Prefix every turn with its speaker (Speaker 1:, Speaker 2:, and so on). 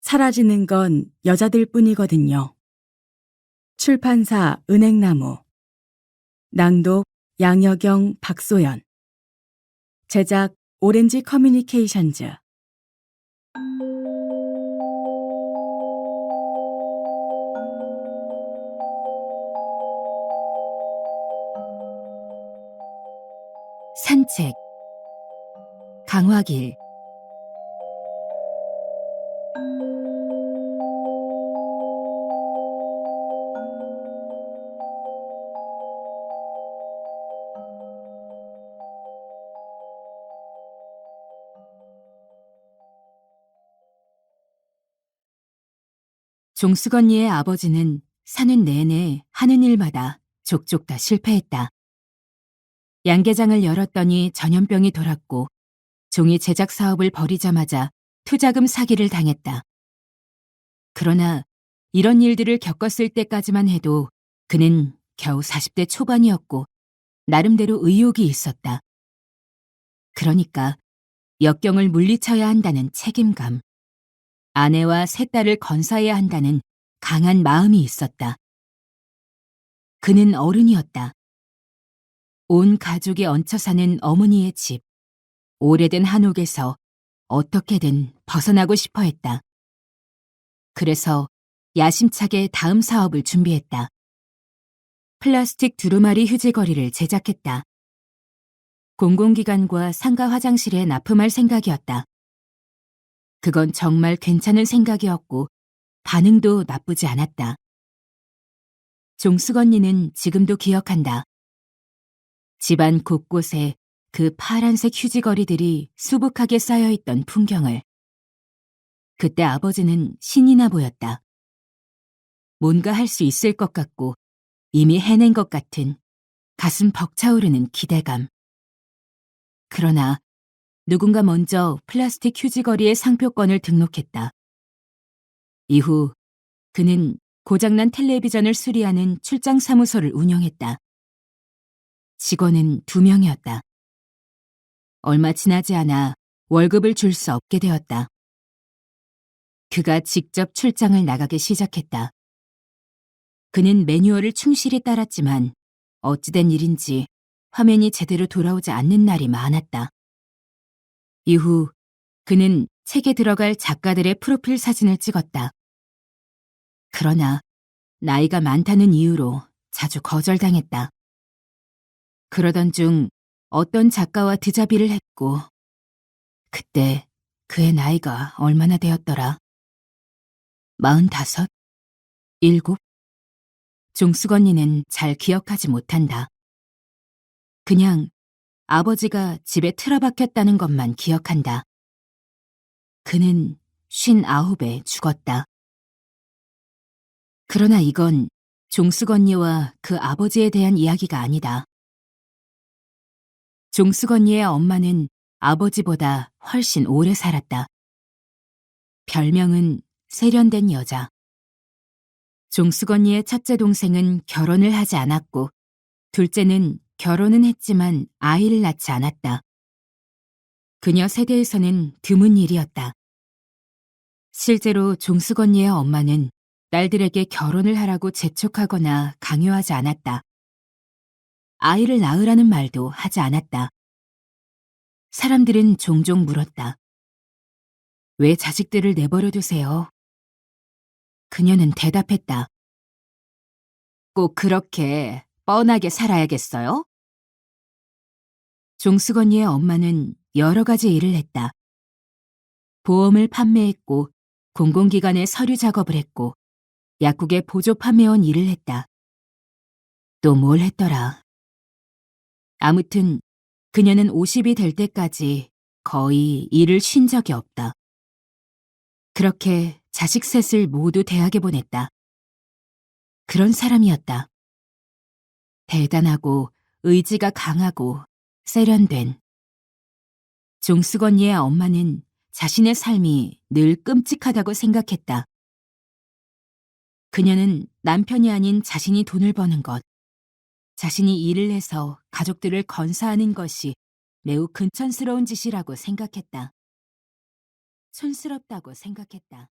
Speaker 1: 사라지는 건 여자들 뿐이거든요. 출판사 은행나무. 낭독 양여경, 박소연. 제작 오렌지 커뮤니케이션즈. 산책. 강화길. 종수건이의 아버지는 사는 내내 하는 일마다 족족 다 실패했다. 양계장을 열었더니 전염병이 돌았고 종이 제작 사업을 벌이자마자 투자금 사기를 당했다. 그러나 이런 일들을 겪었을 때까지만 해도 그는 겨우 40대 초반이었고 나름대로 의욕이 있었다. 그러니까 역경을 물리쳐야 한다는 책임감, 아내와 세 딸을 건사해야 한다는 강한 마음이 있었다. 그는 어른이었다. 온 가족이 얹혀 사는 어머니의 집, 오래된 한옥에서 어떻게든 벗어나고 싶어 했다. 그래서 야심차게 다음 사업을 준비했다. 플라스틱 두루마리 휴지거리를 제작했다. 공공기관과 상가 화장실에 납품할 생각이었다. 그건 정말 괜찮은 생각이었고 반응도 나쁘지 않았다. 종수건니는 지금도 기억한다. 집안 곳곳에 그 파란색 휴지거리들이 수북하게 쌓여있던 풍경을. 그때 아버지는 신이 나 보였다. 뭔가 할 수 있을 것 같고 이미 해낸 것 같은 가슴 벅차오르는 기대감. 그러나 누군가 먼저 플라스틱 휴지거리의 상표권을 등록했다. 이후 그는 고장난 텔레비전을 수리하는 출장 사무소를 운영했다. 직원은 2명이었다. 얼마 지나지 않아 월급을 줄 수 없게 되었다. 그가 직접 출장을 나가기 시작했다. 그는 매뉴얼을 충실히 따랐지만 어찌된 일인지 화면이 제대로 돌아오지 않는 날이 많았다. 이후 그는 책에 들어갈 작가들의 프로필 사진을 찍었다. 그러나 나이가 많다는 이유로 자주 거절당했다. 그러던 중 어떤 작가와 드자비를 했고 그때 그의 나이가 얼마나 되었더라? 45? 7? 종수건이는 잘 기억하지 못한다. 그냥 아버지가 집에 틀어박혔다는 것만 기억한다. 그는 59에 죽었다. 그러나 이건 종수건니와 그 아버지에 대한 이야기가 아니다. 종수건니의 엄마는 아버지보다 훨씬 오래 살았다. 별명은 세련된 여자. 종수건니의 첫째 동생은 결혼을 하지 않았고 둘째는 결혼은 했지만 아이를 낳지 않았다. 그녀 세대에서는 드문 일이었다. 실제로 종수건니의 엄마는 딸들에게 결혼을 하라고 재촉하거나 강요하지 않았다. 아이를 낳으라는 말도 하지 않았다. 사람들은 종종 물었다. 왜 자식들을 내버려 두세요? 그녀는 대답했다. 꼭 그렇게 뻔하게 살아야겠어요? 종수건니의 엄마는 여러 가지 일을 했다. 보험을 판매했고 공공기관에 서류 작업을 했고 약국에 보조 판매원 일을 했다. 또 뭘 했더라. 아무튼 그녀는 50이 될 때까지 거의 일을 쉰 적이 없다. 그렇게 자식 셋을 모두 대학에 보냈다. 그런 사람이었다. 대단하고 의지가 강하고 세련된. 종수건니의 엄마는 자신의 삶이 늘 끔찍하다고 생각했다. 그녀는 남편이 아닌 자신이 돈을 버는 것, 자신이 일을 해서 가족들을 건사하는 것이 매우 근천스러운 짓이라고 생각했다. 촌스럽다고 생각했다.